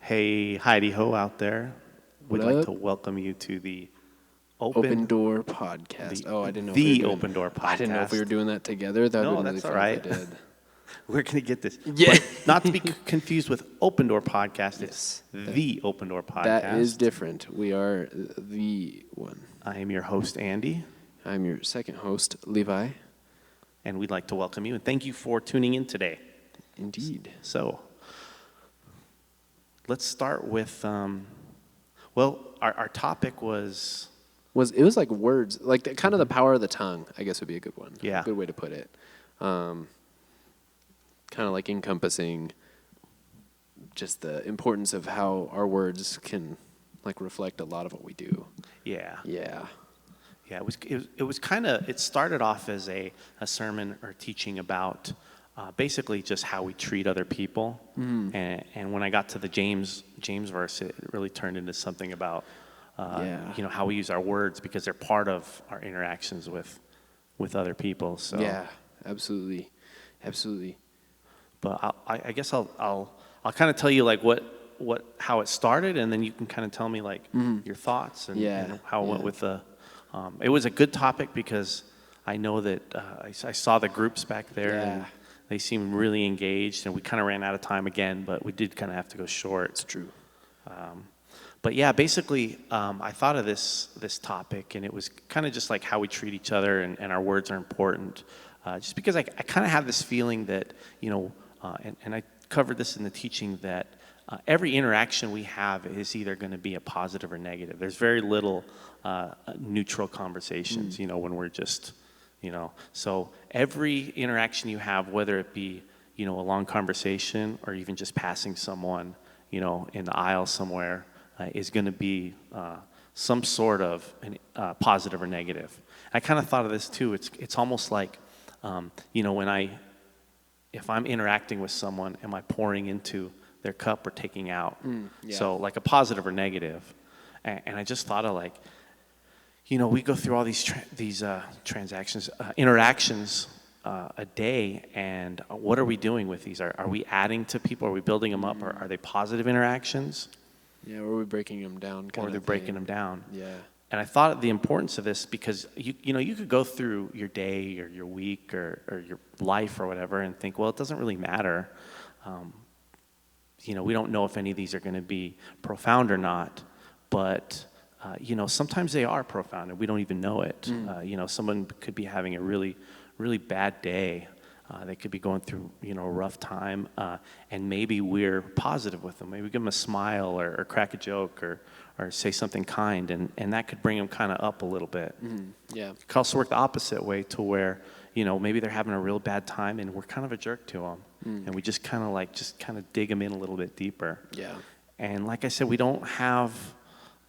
Hey, Heidi Ho out there. What We'd like up? to welcome you to the Open Door Podcast. the, Oh, I didn't know if we the were doing, Open Door I didn't know if we were podcast. doing that together. That would No, have been really that's all fun right. if I did. We're going to get this. Yeah. But not to be confused with Open Door Podcast. It's Yes. the Open Door Podcast. That is different. We are the one. I am your host, Andy, I'm your second host, Levi. and we'd like to welcome you and thank you for tuning in today. Indeed. So, let's start with, our topic was, It was like words, like kind of the power of the tongue, I guess would be a good one. Yeah. Good way to put it. Kind of like encompassing just the importance of how our words can like reflect a lot of what we do. yeah. Yeah. Yeah, it was kind of, it started off as a sermon or teaching about basically just how we treat other people. And when I got to the James verse, it really turned into something about, how we use our words because they're part of our interactions with other people. So Yeah, absolutely. Absolutely. But I guess I'll kind of tell you like how it started, and then you can kind of tell me like your thoughts and, Yeah, how it went yeah. with the. It was a good topic because I know that I saw the groups back there, and Yeah. they seemed really engaged, and we kind of ran out of time again, but we did kind of have to go short. It's true. But yeah, basically, I thought of this topic, and it was kind of just like how we treat each other, and our words are important. Just because I kind of have this feeling that, and I covered this in the teaching, that every interaction we have is either going to be a positive or negative. There's very little neutral conversations, when we're just, So every interaction you have, whether it be, a long conversation or even just passing someone, in the aisle somewhere, is going to be some sort of positive or negative. I kind of thought of this too. It's almost like, if I'm interacting with someone, am I pouring into their cup or taking out? Yeah. So like a positive or negative. And I just thought of like, we go through all these interactions a day, and what are we doing with these? Are we adding to people? Are we building them up? Or are they positive interactions? Yeah, or are we breaking them down? Or they're breaking them down? Yeah. And I thought of the importance of this because you could go through your day or your week or your life or whatever and think, well, it doesn't really matter. We don't know if any of these are going to be profound or not, but sometimes they are profound and we don't even know it. Someone could be having a really, really bad day. They could be going through a rough time, and maybe we're positive with them. Maybe we give them a smile or crack a joke or say something kind, and that could bring them kind of up a little bit. Yeah. It could also work the opposite way to where, maybe they're having a real bad time and we're kind of a jerk to them. And we just kind of dig them in a little bit deeper. Yeah. And like I said, we don't have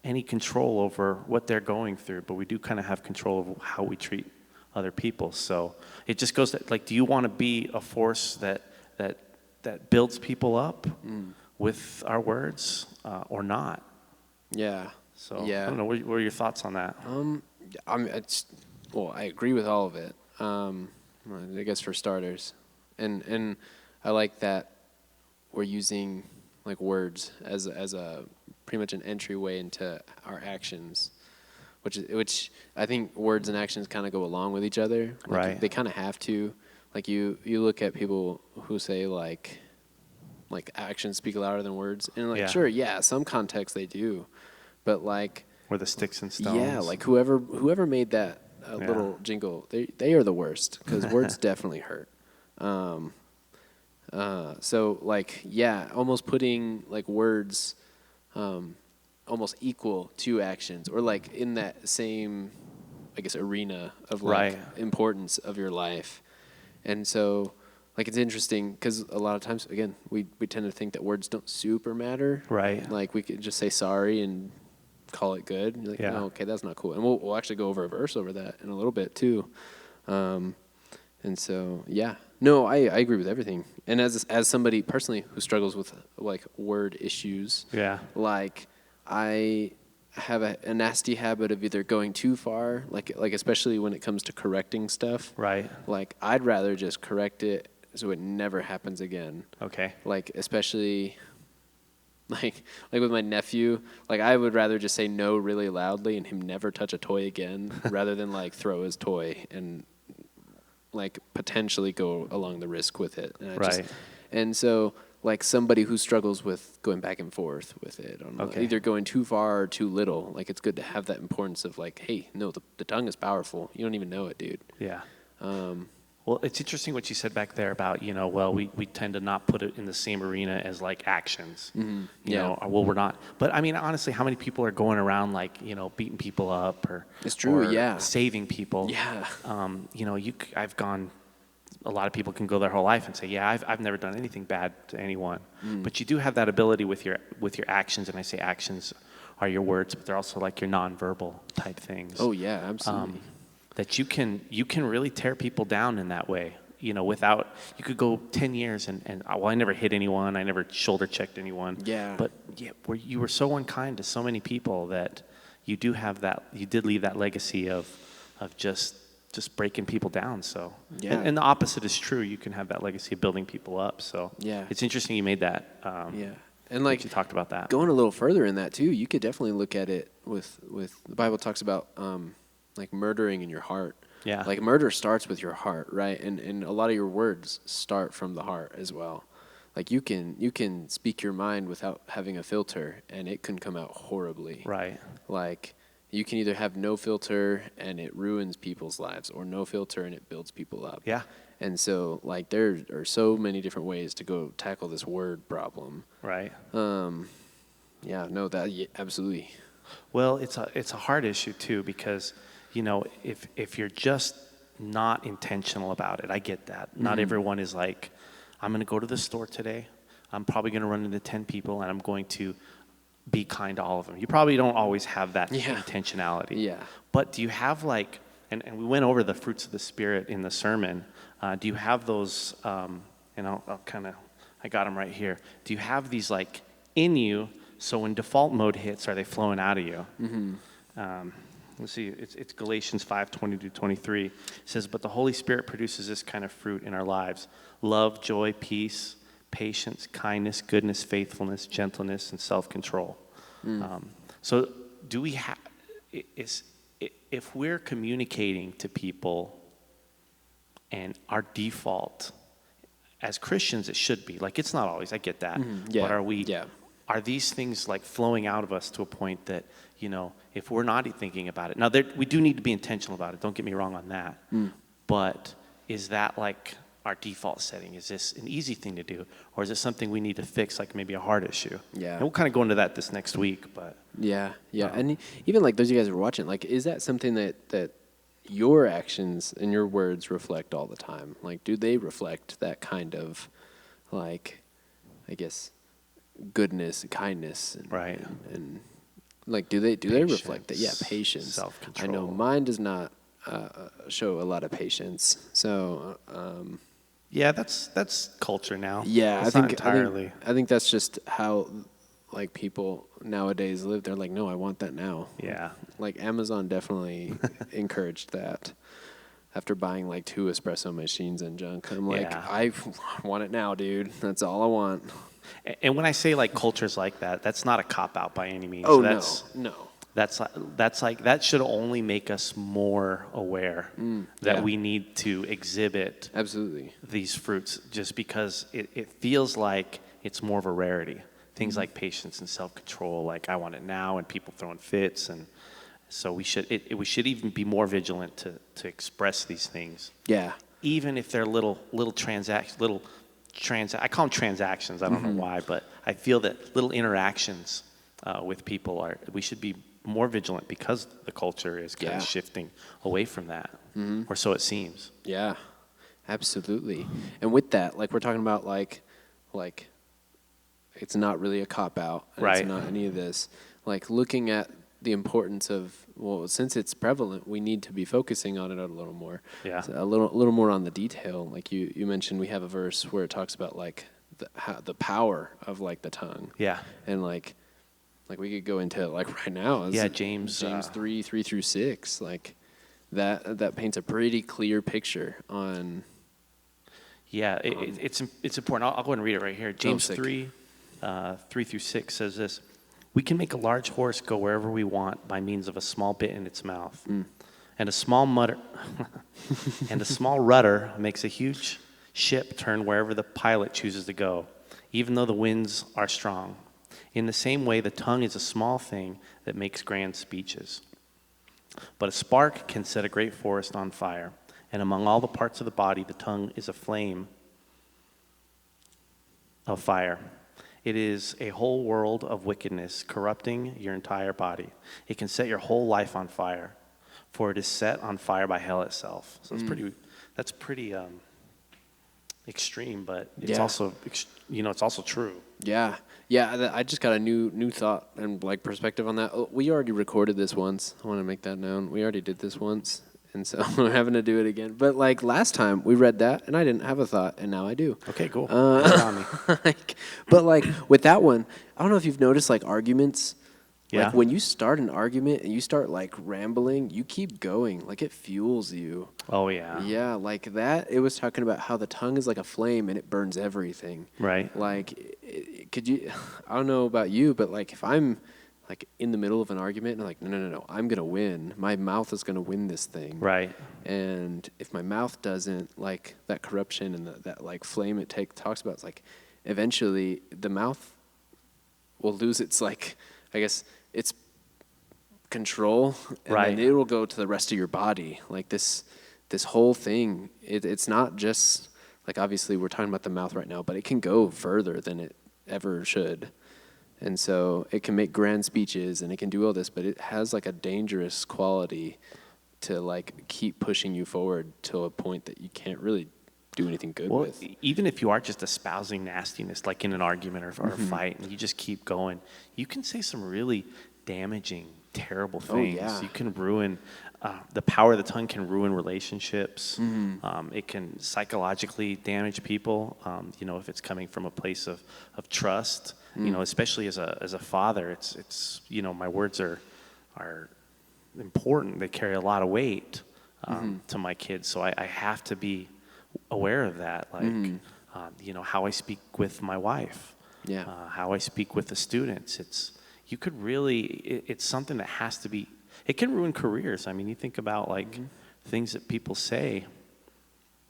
any control over what they're going through, but we do kind of have control over how we treat other people. So it just goes to, like, do you want to be a force that builds people up with our words or not? Yeah. So Yeah. I don't know. What are your thoughts on that? I agree with all of it. I guess for starters, and I like that we're using like words as a pretty much an entryway into our actions, which I think words and actions kind of go along with each other. Like, Right. They kind of have to. Like you look at people who say like actions speak louder than words, and like Yeah. sure, yeah, some contexts they do, but like. Or the sticks and stones? Yeah, like whoever made that Yeah. little jingle, they are the worst because words definitely hurt. So like yeah, almost putting like words almost equal to actions, or like in that same, I guess, arena of like Right. importance of your life. And so like it's interesting because a lot of times again we tend to think that words don't super matter. Right. Like we could just say sorry and call it good. You're like, Yeah. no, okay, that's not cool. And we'll actually go over a verse over that in a little bit too. And so, yeah. No, I agree with everything. And as somebody personally who struggles with like word issues, Yeah. like I have a nasty habit of either going too far, like especially when it comes to correcting stuff. Right. Like I'd rather just correct it so it never happens again. Okay. Like especially Like with my nephew, like I would rather just say no really loudly and him never touch a toy again rather than like throw his toy and like potentially go along the risk with it. Right. And so like somebody who struggles with going back and forth with it, on either going too far or too little, like it's good to have that importance of like, hey, no, the tongue is powerful. You don't even know it, dude. Yeah. Well, it's interesting what you said back there about, we tend to not put it in the same arena as like actions, you know, or, well, we're not. But I mean, honestly, how many people are going around like, beating people up or, it's true, or saving people? Yeah. A lot of people can go their whole life and say, yeah, I've never done anything bad to anyone. But you do have that ability with your actions. And I say actions are your words, but they're also like your nonverbal type things. Oh yeah, absolutely. That you can really tear people down in that way, without, you could go 10 years and I never hit anyone, I never shoulder checked anyone. Yeah. But you were so unkind to so many people that you did leave that legacy of just breaking people down. So, yeah. And the opposite is true. You can have that legacy of building people up. So yeah, it's interesting you made that. Yeah. And like you talked about that. Going a little further in that too, you could definitely look at it with the Bible talks about like murdering in your heart. Yeah. Like murder starts with your heart, right? And a lot of your words start from the heart as well. Like you can speak your mind without having a filter and it can come out horribly. Right. Like you can either have no filter and it ruins people's lives or no filter and it builds people up. Yeah. And so like there are so many different ways to go tackle this word problem. Right. Absolutely. Well, it's a hard issue too, because if you're just not intentional about it, I get that. Not everyone is like, I'm going to go to the store today. I'm probably going to run into 10 people and I'm going to be kind to all of them. You probably don't always have that intentionality. Yeah. But do you have like, and we went over the fruits of the Spirit in the sermon. Do you have those, I got them right here. Do you have these like in you, so when default mode hits, are they flowing out of you? Let's see, it's Galatians 5:20-23. It says, but the Holy Spirit produces this kind of fruit in our lives: love, joy, peace, patience, kindness, goodness, faithfulness, gentleness, and self-control. So do we have, if we're communicating to people and our default, as Christians it should be, like it's not always, I get that, but are these things like flowing out of us to a point that, if we're not thinking about it, now we do need to be intentional about it, don't get me wrong on that, but is that like our default setting? Is this an easy thing to do, or is it something we need to fix, like maybe a hard issue? Yeah. And we'll kind of go into that this next week, but. Yeah. And even like those of you guys who are watching, like, is that something that your actions and your words reflect all the time? Like, do they reflect that kind of, like, I guess, goodness and kindness? Right. And like, do they reflect that? Yeah, patience. Self-control. I know mine does not show a lot of patience. So. Yeah, that's culture now. Yeah, I think entirely. I think that's just how like people nowadays live. They're like, no, I want that now. Yeah. Like Amazon definitely encouraged that. After buying like 2 espresso machines and junk, I'm like, I want it now, dude. That's all I want. And when I say like cultures like that, that's not a cop out by any means. Oh, no. That's like that should only make us more aware that we need to exhibit absolutely these fruits, just because it feels like it's more of a rarity. Things like patience and self-control, like I want it now, and people throwing fits, and so we should even be more vigilant to express these things. Yeah. Even if they're little transactions. I call them transactions. I don't know why, but I feel that little interactions with people we should be more vigilant, because the culture is kind of shifting away from that, or so it seems. Yeah, absolutely. And with that, like we're talking about, like it's not really a cop out. Right. It's not any of this. Like looking at the importance of, well, since it's prevalent, we need to be focusing on it a little more. Yeah. So a little more on the detail. Like you mentioned, we have a verse where it talks about like the power of like the tongue. Yeah. And like we could go into it like right now. James 3:3-6. Like that paints a pretty clear picture on. Yeah, it's important. I'll go ahead and read it right here. James 3. 3-6 says this: "We can make a large horse go wherever we want by means of a small bit in its mouth, and a small and a small rudder makes a huge ship turn wherever the pilot chooses to go, even though the winds are strong. In the same way, the tongue is a small thing that makes grand speeches. But a spark can set a great forest on fire, and among all the parts of the body, the tongue is a flame of fire. It is a whole world of wickedness, corrupting your entire body. It can set your whole life on fire, for it is set on fire by hell itself." So that's pretty extreme, but it's also, it's also true. Yeah. I just got a new thought and like perspective on that. Oh, we already recorded this once. I want to make that known. We already did this once, and so we're having to do it again. But like last time we read that, and I didn't have a thought, and now I do. Okay, cool. But like with that one, I don't know if you've noticed like arguments. Yeah. Like when you start an argument and you start like rambling, you keep going. Like it fuels you. Oh, yeah. Yeah, like that. It was talking about how the tongue is like a flame and it burns everything. Right. Like, could you? I don't know about you, but like if I'm like in the middle of an argument and I'm like, no, I'm gonna win. My mouth is gonna win this thing. Right. And if my mouth doesn't, like that corruption and that like flame it talks about, it's like eventually the mouth will lose its like, I guess, its control, and right. then it will go to the rest of your body. Like this whole thing, it's not just like, obviously we're talking about the mouth right now, but it can go further than it ever should. And so it can make grand speeches and it can do all this, but it has like a dangerous quality to like keep pushing you forward to a point that you can't really do anything good with. Even if you are just espousing nastiness, like in an argument or a fight, and you just keep going, you can say some really damaging, terrible things. Oh, yeah. You can ruin, the power of the tongue can ruin relationships. It can psychologically damage people, if it's coming from a place of trust. Especially as a father, it's my words are important. They carry a lot of weight to my kids, so I have to be aware of that, like how I speak with my wife, how I speak with the students. It's something that has to be. It can ruin careers. I mean, you think about like things that people say.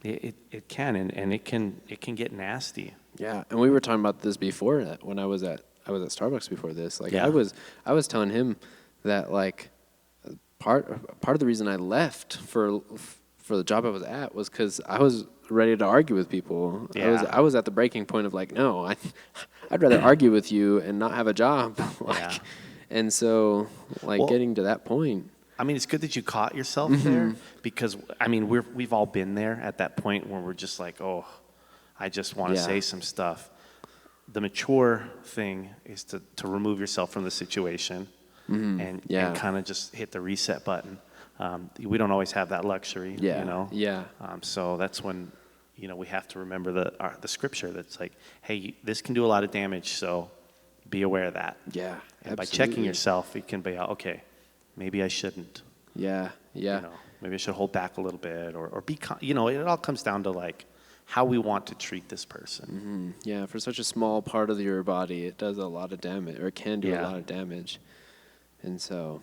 It can and it can get nasty. Yeah, and we were talking about this before when I was at Starbucks before this. Like I was telling him that like part of the reason I left for the job I was at was because I was ready to argue with people. Yeah. I was at the breaking point of like, no, I'd rather argue with you and not have a job. And so getting to that point. I mean, it's good that you caught yourself there, because I mean we've all been there at that point where we're just like, oh, I just want to say some stuff. The mature thing is to remove yourself from the situation and kind of just hit the reset button. We don't always have that luxury, so that's when, we have to remember the scripture that's like, hey, this can do a lot of damage, so be aware of that. Yeah, and by checking yourself, you can be, okay, maybe I shouldn't. Yeah. Maybe I should hold back a little bit, or be, it all comes down to like how we want to treat this person. Yeah, for such a small part of your body, it does a lot of damage, or it can do a lot of damage. And so,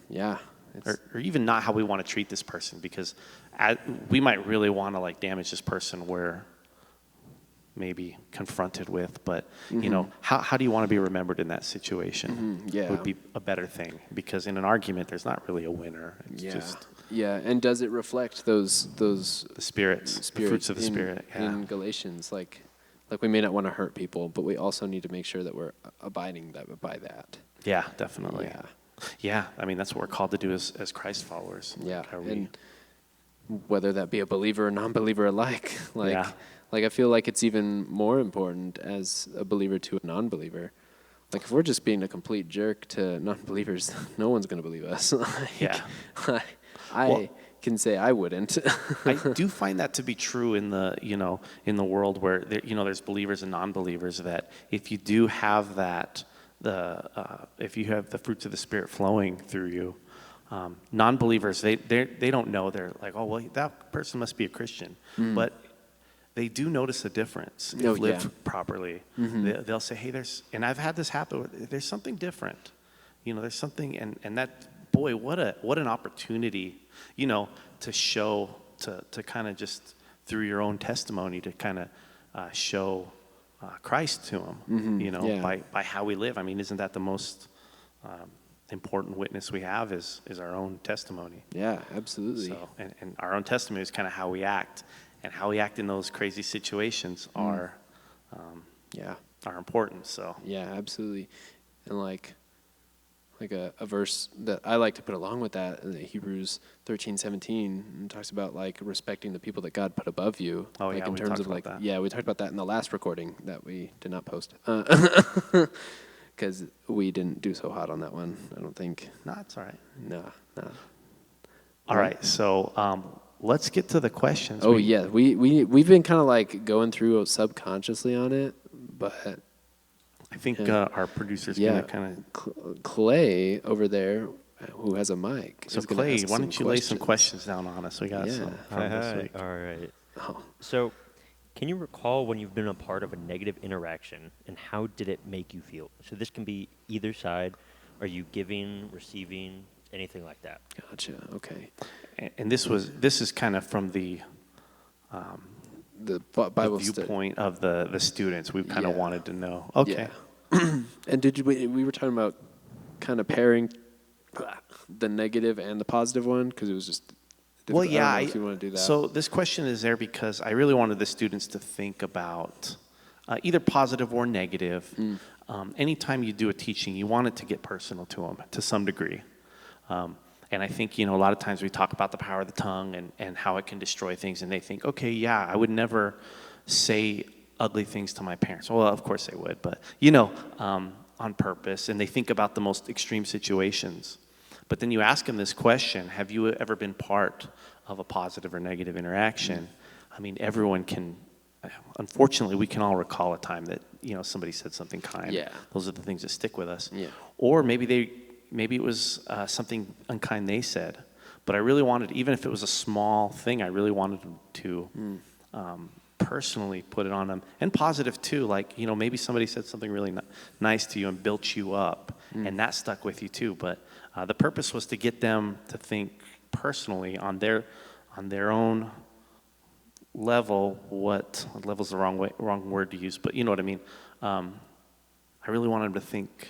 or even not how we want to treat this person, because we might really want to like damage this person we're maybe confronted with, but how do you want to be remembered in that situation? Would be a better thing, because in an argument there's not really a winner. It's just and does it reflect those the spirits, the fruits of the Spirit in Galatians? Like we may not want to hurt people, but we also need to make sure that we're abiding by that. Yeah, definitely. Yeah, I mean, that's what we're called to do as Christ followers. Yeah, and whether that be a believer or non-believer alike. Like I feel like it's even more important as a believer to a non-believer. Like if we're just being a complete jerk to non-believers, no one's going to believe us. I can say I wouldn't. I do find that to be true in the world where there's believers and non-believers, that if you do have that, if you have the fruits of the Spirit flowing through you, non-believers, they don't know. They're like, oh, well, that person must be a Christian. But they do notice a difference if Oh, lived yeah. properly. They'll say, hey, and I've had this happen, there's something different. There's something, and that, boy, what an opportunity, to show, to kind of just through your own testimony to kind of show Christ to them, Yeah. by how we live. I mean, isn't that the most important witness we have is our own testimony? Yeah, absolutely. So, and our own testimony is kind of how we act, and how we act in those crazy situations are important. So Yeah, absolutely. And like a verse that I like to put along with that, Hebrews 13:17, talks about like respecting the people that God put above you. Oh, like yeah, in we terms talked of about like that. yeah, we talked about that in the last recording that we did not post. Because we didn't do so hot on that one, I don't think. no, it's all right. No. All right, so let's get to the questions. Oh yeah, we've been kind of like going through subconsciously on it, but I think our producer's gonna kind of. Clay over there, who has a mic. So is gonna Clay, ask why some don't you lay some questions down on us? We got Yeah. some from this week. All right. Oh. So, can you recall when you've been a part of a negative interaction, and how did it make you feel? So this can be either side. Are you giving, receiving, anything like that? Gotcha. Okay. And this is kind of from the Bible study. viewpoint of the students. We kind of Yeah. wanted to know. Okay. Yeah. And we were talking about kind of pairing the negative and the positive one because it was just. Well, different. yeah. I don't know if you want to do that. So this question is there because I really wanted the students to think about either positive or negative. Anytime you do a teaching, you want it to get personal to them to some degree. And I think, a lot of times we talk about the power of the tongue and how it can destroy things. And they think, okay, yeah, I would never say ugly things to my parents. Well, of course they would, but, on purpose. And they think about the most extreme situations. But then you ask them this question, have you ever been part of a positive or negative interaction? I mean, everyone can, unfortunately, we can all recall a time that, somebody said something kind. Yeah. Those are the things that stick with us. Yeah. Or maybe it was something unkind they said. But I really wanted, even if it was a small thing, I really wanted them to personally put it on them. And positive too, like, maybe somebody said something really nice to you and built you up. And that stuck with you too. But the purpose was to get them to think personally on their own level. What level's the wrong word to use, but you know what I mean. I really wanted them to think.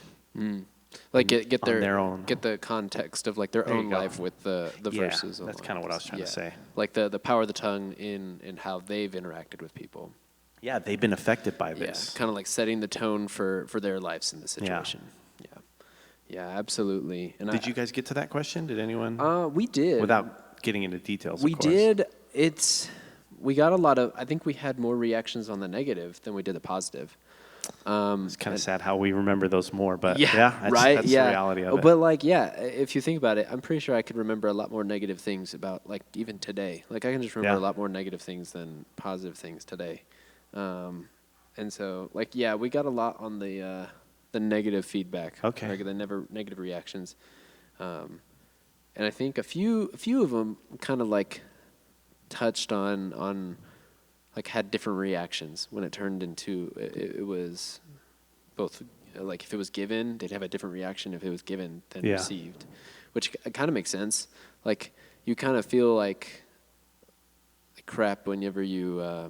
Like get their own. get the context of like their There you own go. life with the verses. That's kind of what I was trying to say. Like the power of the tongue in how they've interacted with people. Yeah, they've been affected by this. Yeah, kind of like setting the tone for their lives in the situation. Yeah, absolutely. And Did you guys get to that question? Did anyone? We did. Without getting into details, We of course. did. We got a lot of. I think we had more reactions on the negative than we did the positive. It's kind of sad how we remember those more, but That's the reality of it. But if you think about it, I'm pretty sure I could remember a lot more negative things about like even today. Like I can just remember a lot more negative things than positive things today. And so we got a lot on the negative feedback. Okay. Like the negative reactions. And I think a few of them kind of like touched on like had different reactions when it turned into it was both like if it was given they'd have a different reaction if it was given than received, which kind of makes sense. Like you kind of feel like crap whenever you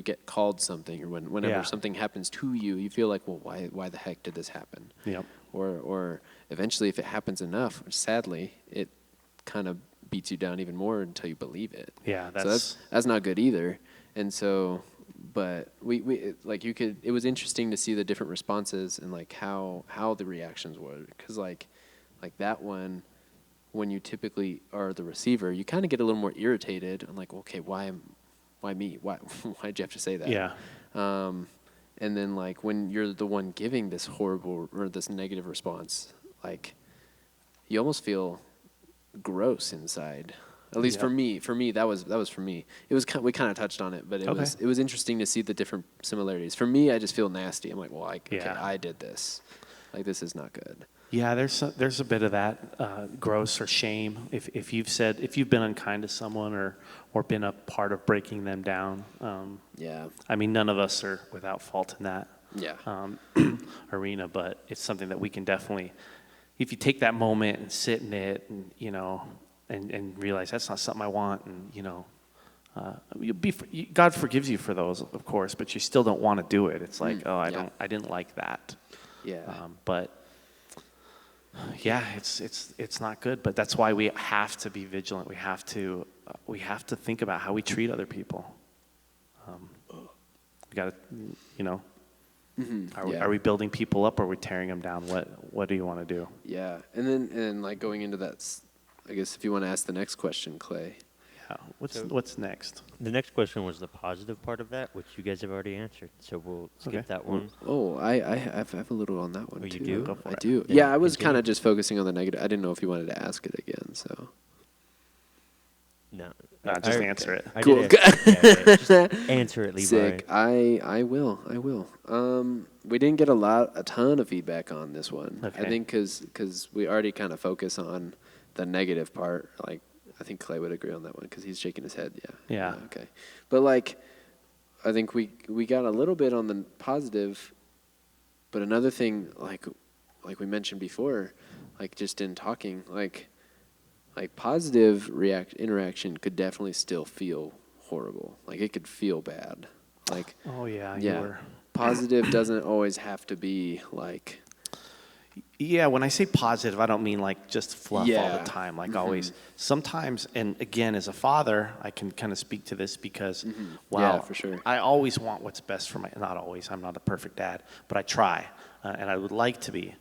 get called something or whenever something happens to you, you feel like, well, why the heck did this happen? Yep. Or eventually if it happens enough, sadly, it kind of beats you down even more until you believe it. Yeah, that's not good either. And so, but it was interesting to see the different responses and like how the reactions were, because like that one, when you typically are the receiver, you kind of get a little more irritated. I'm like, okay, why me? Why'd you have to say that? Yeah. And then like when you're the one giving this horrible or this negative response, like you almost feel gross inside. At least for me, that was for me. It was we kind of touched on it, but it was interesting to see the different similarities. For me, I just feel nasty. I'm like, well, I did this. Like this is not good. Yeah, there's a bit of that gross or shame if you've been unkind to someone or been a part of breaking them down. Yeah. I mean, none of us are without fault in that Yeah. arena, but it's something that we can definitely, if you take that moment and sit in it, and and realize that's not something I want, and God forgives you for those, of course, but you still don't want to do it. It's like, I didn't like that. Yeah. But yeah, it's not good. But that's why we have to be vigilant. We have to think about how we treat other people. We got to, are we building people up or are we tearing them down? What do you want to do? Yeah. And like going into that, I guess if you want to ask the next question, Clay. Yeah. What's next? The next question was the positive part of that, which you guys have already answered. So we'll skip that one. Oh, I have a little on that one Oh, too. you do? Go for I it. do. Then Yeah, I was continue. kind of just focusing on the negative. I didn't know if you wanted to ask it again. So. No. Just answer it. I Cool. did yeah, just answer it, Levi. Sick. I will. We didn't get a ton of feedback on this one. Okay. I think because we already kind of focus on the negative part. Like, I think Clay would agree on that one because he's shaking his head. Yeah. Yeah. Okay. But like, I think we got a little bit on the positive, but another thing, like we mentioned before, like just in talking, like positive interaction could definitely still feel horrible. Like it could feel bad. Like Oh yeah. positive doesn't always have to be like. Yeah, when I say positive, I don't mean like just fluff all Yeah. the time, like always. Sometimes, and again, as a father, I can kind of speak to this because, Yeah, for sure. I always want what's best for not always, I'm not a perfect dad, but I try, and I would like to be.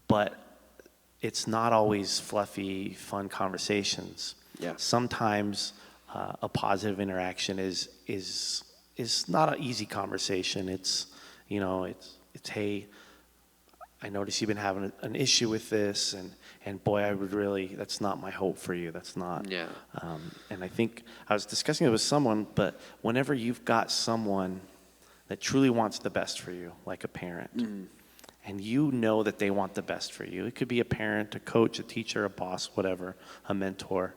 But it's not always fluffy, fun conversations. Yeah. Sometimes a positive interaction is not an easy conversation. It's hey, I notice you've been having an issue with this, and boy, that's not my hope for you. That's not. Yeah. And I think I was discussing it with someone, but whenever you've got someone that truly wants the best for you, like a parent, and you know that they want the best for you, it could be a parent, a coach, a teacher, a boss, whatever, a mentor,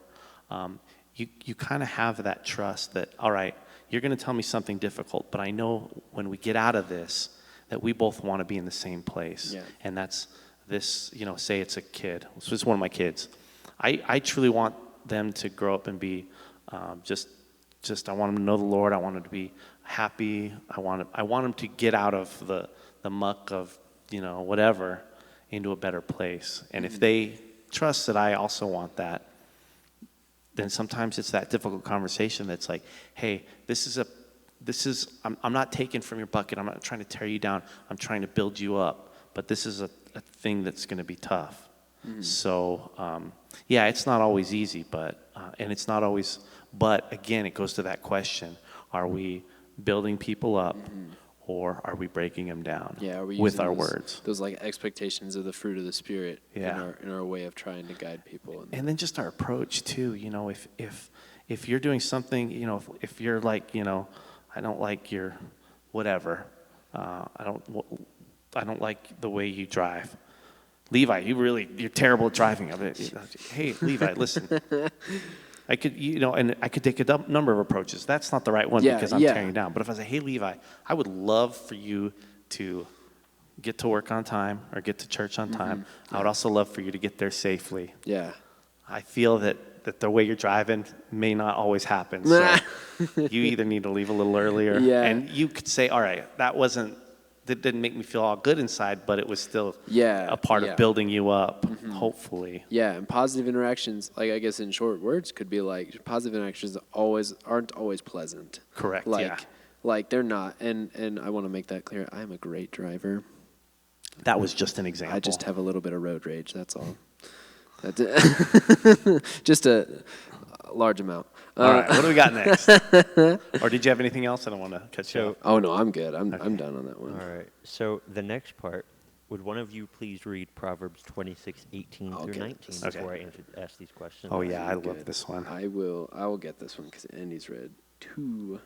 you kind of have that trust that, all right, you're going to tell me something difficult, but I know when we get out of this, that we both want to be in the same place. Yeah. And that's this, say it's a kid. So it's one of my kids. I truly want them to grow up and be just I want them to know the Lord. I want them to be happy. I want them to get out of the muck of, whatever, into a better place. And if they trust that I also want that, then sometimes it's that difficult conversation that's like, hey, I'm not taking from your bucket. I'm not trying to tear you down. I'm trying to build you up. But this is a thing that's going to be tough. So, it's not always easy, but again, it goes to that question. Are we building people up or are we breaking them down Yeah, are we with using our those, words? Those like expectations of the fruit of the Spirit Yeah. in our way of trying to guide people. And then just our approach too, if you're doing something, if you're like, I don't like your whatever. I don't like the way you drive. Levi, you're terrible at driving. Hey, Levi, listen. I could take a number of approaches. That's not the right one because I'm tearing you down. But if I say, hey, Levi, I would love for you to get to work on time or get to church on time. I would also love for you to get there safely. Yeah. I feel that the way you're driving may not always happen. So you either need to leave a little earlier. Yeah. And you could say, all right, that didn't make me feel all good inside, but it was still a part of building you up, hopefully. Yeah, and positive interactions, like I guess in short words, could be like positive interactions aren't always pleasant. Correct, Like they're not. And I want to make that clear. I am a great driver. That was just an example. I just have a little bit of road rage, that's all. Just a large amount. All right, what do we got next? Or did you have anything else? I don't want to cut you off. Oh no, I'm good. I'm done on that one. All right. So the next part, would one of you please read Proverbs 26:18 I'll through get 19 this. before I ask these questions? Oh, yeah, I Good. love this one. I will get this one because Andy's read 2.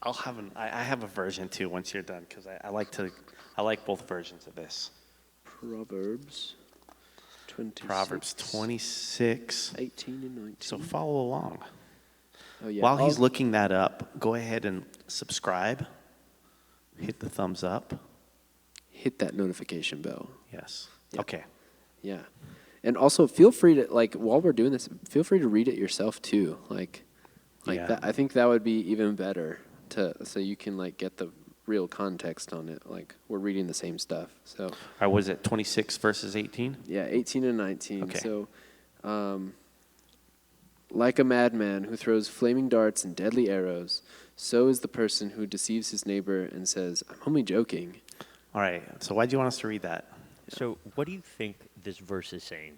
I have a version too once you're done because I like both versions of this. Proverbs 26. Proverbs 26. 18 and 19. So follow along. Oh, yeah. While he's looking that up, go ahead and subscribe. Hit the thumbs up. Hit that notification bell. Yes. Yeah. Okay. Yeah. And also feel free to, like, while we're doing this, feel free to read it yourself too. Like Yeah. that. I think that would be even better so you can, like, get the real context on it. Like, we're reading the same stuff. So, All right, was it 26 verses 18? yeah, 18 and 19. Okay. So, like a madman who throws flaming darts and deadly arrows, so is the person who deceives his neighbor and says, I'm only joking. All right. So why do you want us to read that? So, what do you think this verse is saying?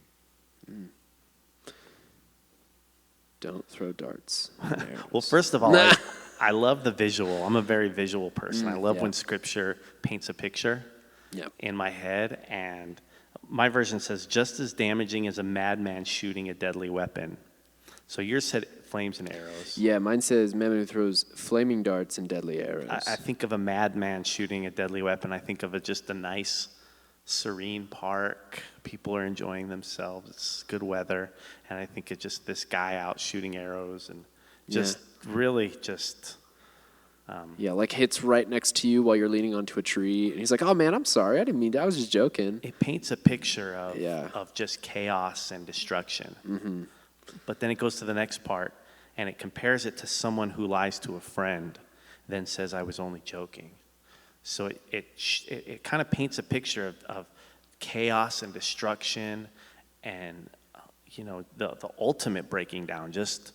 Don't throw darts. and arrows. Well, first of all, I love the visual. I'm a very visual person. I love yeah. when scripture paints a picture Yep. in my head. And my version says, just as damaging as a madman shooting a deadly weapon. So yours said flames and arrows. Yeah, mine says madman who throws flaming darts and deadly arrows. I think of a madman shooting a deadly weapon. I think of it just a nice, serene park. People are enjoying themselves. It's good weather. And I think of just this guy out shooting arrows and just really just... Yeah, like hits right next to you while you're leaning onto a tree. And he's like, oh, man, I'm sorry. I didn't mean to. I was just joking. It paints a picture of, Yeah. of just chaos and destruction. Mm-hmm. But then it goes to the next part, and it compares it to someone who lies to a friend, then says, I was only joking. So it kind of paints a picture of chaos and destruction and, the ultimate breaking down, just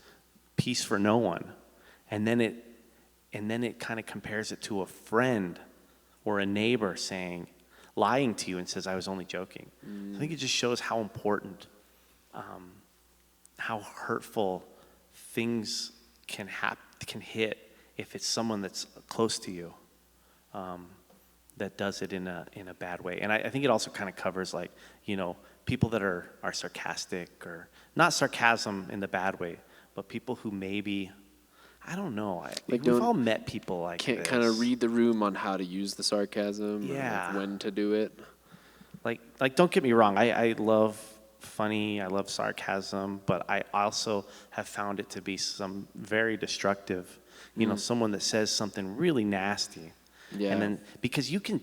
peace for no one. And then it kind of compares it to a friend or a neighbor lying to you and says, I was only joking. I think it just shows how important, how hurtful things can hit if it's someone that's close to you that does it in a bad way. And I think it also kind of covers people that are sarcastic, or not sarcasm in the bad way, but people who maybe, I don't know. We've all met people like Can't this. kind of read the room on how to use the sarcasm. Yeah. Or like when to do it. Like don't get me wrong. I love funny. I love sarcasm, but I also have found it to be some very destructive. Someone that says something really nasty, Yeah. and then because you can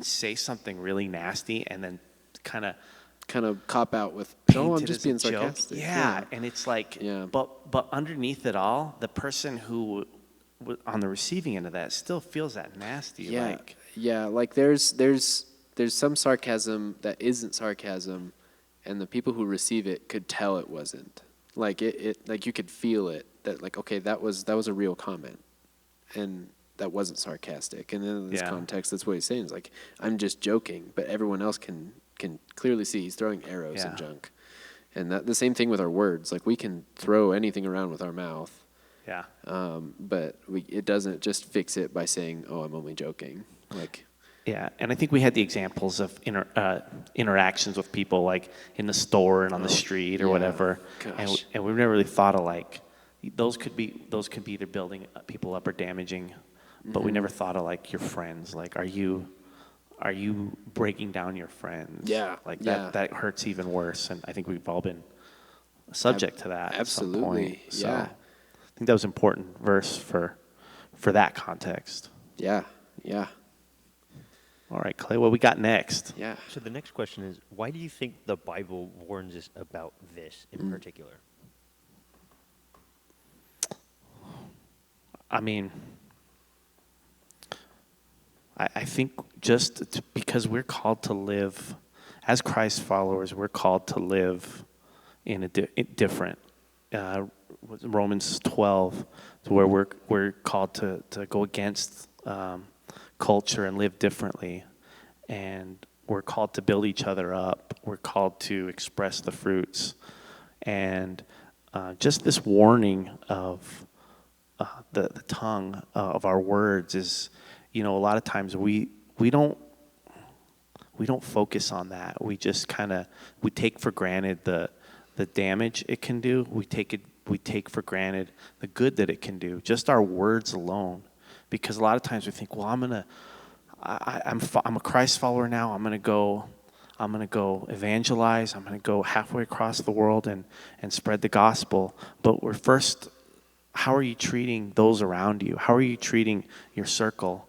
say something really nasty and then kind of cop out with, no, I'm just being sarcastic. Yeah, and it's like, Yeah. but underneath it all, the person who on the receiving end of that still feels that nasty. Yeah, like there's some sarcasm that isn't sarcasm, and the people who receive it could tell it wasn't. Like it like you could feel it, that like, okay, that was a real comment, and that wasn't sarcastic. And then in this context, that's what he's saying. Is like, I'm just joking, but everyone else can clearly see he's throwing arrows and junk. And the same thing with our words. Like, we can throw anything around with our mouth. Yeah. But it doesn't just fix it by saying, oh, I'm only joking. Like, yeah, and I think we had the examples of interactions with people, like in the store and on the street or whatever, and we've never really thought of like those could be either building people up or damaging, but we never thought of like your friends. Like, are you breaking down your friends? Yeah, like that hurts even worse, and I think we've all been subject to that absolutely. at some point. So Yeah. I think that was an important verse for that context. Yeah. All right, Clay, what we got next? Yeah. So the next question is, why do you think the Bible warns us about this in particular? I mean, I think just because we're called to live, as Christ followers, we're called to live in a different, Romans 12, to where we're called to go against culture and live differently. And we're called to build each other up. We're called to express the fruits. And just this warning of the tongue of our words is, a lot of times we don't focus on that. We just we take for granted the damage it can do. We take for granted the good that it can do. Just our words alone, because a lot of times we think, well, I'm a Christ follower now. I'm gonna go I'm going to go evangelize. I'm going to go halfway across the world and spread the gospel. But we're first, how are you treating those around you? How are you treating your circle,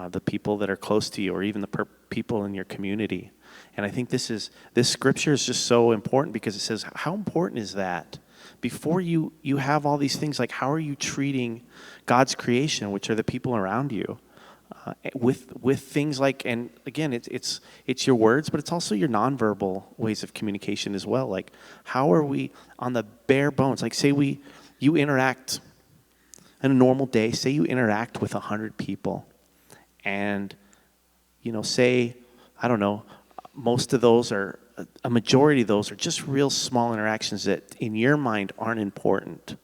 the people that are close to you, or even the people in your community? And I think this scripture is just so important because it says, how important is that? Before you have all these things, like how are you treating God's creation, which are the people around you, with things like, and again, it's your words, but it's also your nonverbal ways of communication as well. Like how are we on the bare bones? Like say you interact in a normal day. Say you interact with 100 people, and say, I don't know, most of those are, a majority of those are just real small interactions that in your mind aren't important.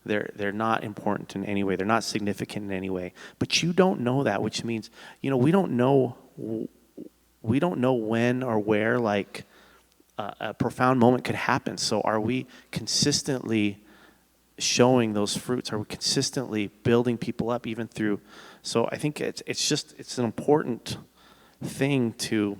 They're not important in any way. They're not significant in any way. But you don't know that, which means, we don't know when or where like a profound moment could happen. So are we consistently showing those fruits? Are we consistently building people up even through? So I think it's an important thing to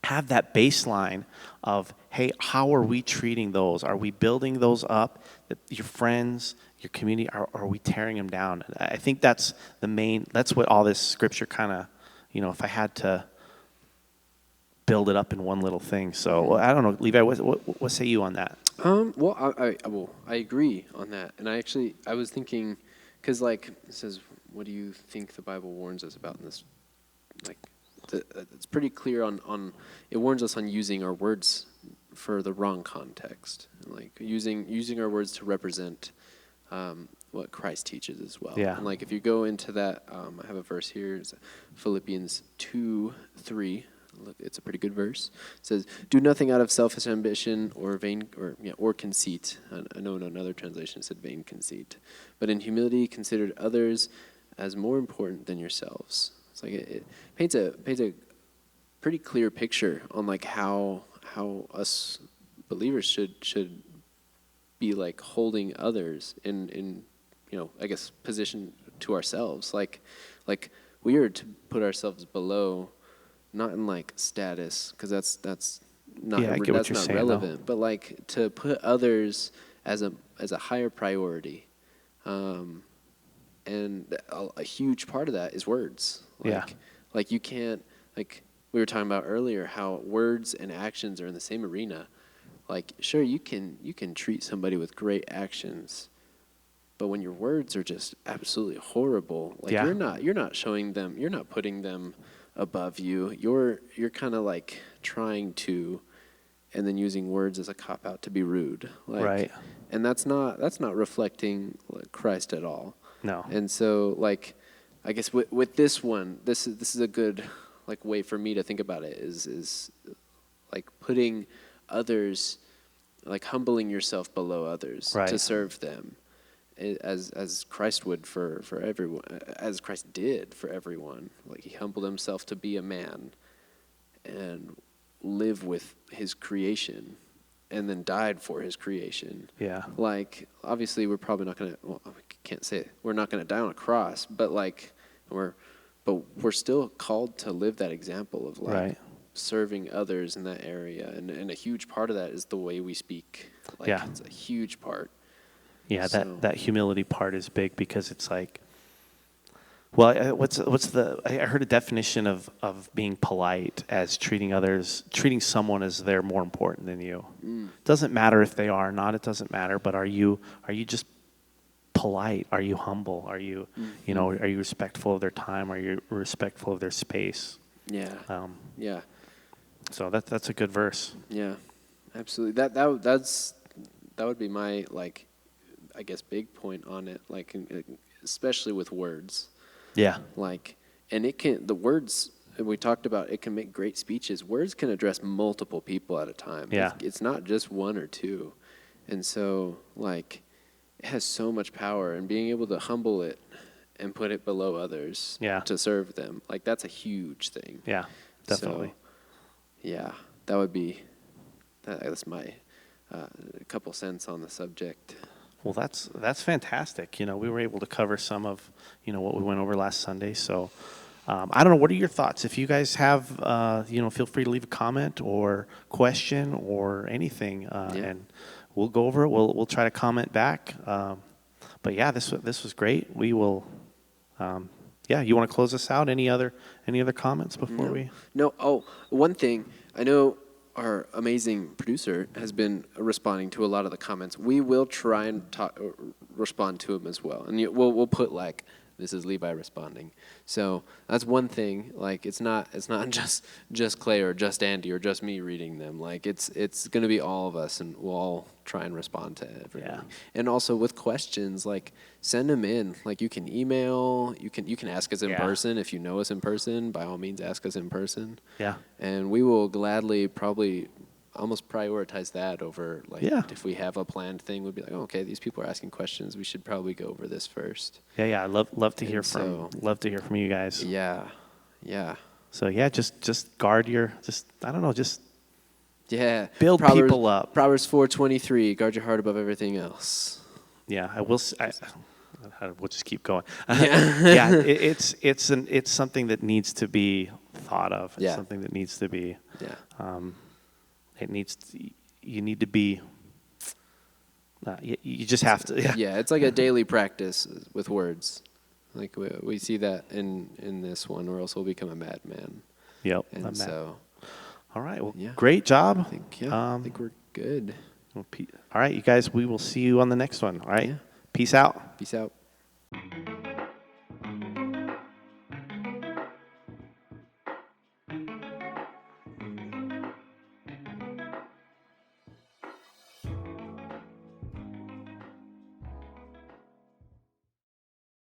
have that baseline of, hey, how are we treating those? Are we building those up? Your friends, your community, are we tearing them down? I think that's that's what all this scripture kind of, if I had to build it up in one little thing. So I don't know, Levi, what say you on that? Well, I agree on that. And I was thinking, because like it says, what do you think the Bible warns us about in this? Like, it's pretty clear on it warns us on using our words for the wrong context, like using our words to represent what Christ teaches as well. Yeah. And like if you go into that, I have a verse here, it's Philippians 2:3. It's a pretty good verse. It says, "Do nothing out of selfish ambition or or conceit." I know in another translation it said vain conceit, but in humility considered others as more important than yourselves. It's like it paints a pretty clear picture on like how us believers should be like holding others in I guess position to ourselves. Like we are to put ourselves below, not in like status, because that's not Yeah, I get what that's you're not saying, relevant, though. but like to put others as a higher priority. And a huge part of that is words. Like you can't, like we were talking about earlier, how words and actions are in the same arena. Like sure, you can treat somebody with great actions, but when your words are just absolutely horrible, like Yeah. you're not showing them, you're not putting them above you. You're kind of like trying to, and then using words as a cop out to be rude. Like, Right. And that's not reflecting Christ at all. No. And so, like, I guess with this one, this is a good like way for me to think about it is like putting others, like humbling yourself below others Right. to serve them, as Christ would for everyone, as Christ did for everyone. Like he humbled himself to be a man and live with his creation, and then died for his creation. Yeah. Like, obviously, we're probably not going to, well, I can't say it. We're not going to die on a cross, but like, we're still called to live that example of like Right. serving others in that area. And a huge part of that is the way we speak. Like, Yeah. it's a huge part. Yeah, So- that humility part is big because it's like, well, I heard a definition of being polite as treating someone as they're more important than you. Doesn't matter if they are or not, it doesn't matter, but are you just polite? Are you humble? Are you, are you respectful of their time? Are you respectful of their space? Yeah. Yeah. So that's a good verse. Yeah. Absolutely. That would be my, like, I guess, big point on it, like, especially with words. Yeah. Like, and the words we talked about, it can make great speeches. Words can address multiple people at a time. Yeah. It's not just one or two. And so, like, it has so much power, and being able to humble it and put it below others to serve them, like, that's a huge thing. Yeah, definitely. So, yeah, that's my couple cents on the subject. Well, that's fantastic. We were able to cover some of, what we went over last Sunday. So I don't know. What are your thoughts? If you guys have, feel free to leave a comment or question or anything, and we'll go over it. We'll try to comment back. But yeah, this was great. We will. You want to close us out? Any other comments before we? No. Oh, one thing. I know our amazing producer has been responding to a lot of the comments. We will try and respond to them as well, and we'll put like, this is Levi responding. So that's one thing. Like it's not just Clay or just Andy or just me reading them. Like it's going to be all of us, and we'll all try and respond to everything. Yeah. And also with questions, like send them in. Like you can email, you can ask us in person if you know us in person. By all means, ask us in person. Yeah. And we will gladly probably almost prioritize that over like if we have a planned thing, we'd be like, oh, okay, these people are asking questions. We should probably go over this first. Yeah. I love to hear from you guys. Yeah. So just guard your build Proverbs, people up. Proverbs 4:23, guard your heart above everything else. Yeah, I will. We'll just keep going. Yeah. It's something that needs to be thought of. It's something that needs to be. Yeah. You need to be. You just have to. Yeah. Yeah, it's like a daily practice with words. Like we see that in this one, or else we'll become a madman. Yep. And so. All right. Well, great job. I think we're good. All right, you guys. We will see you on the next one. All right. Yeah. Peace out. Peace out.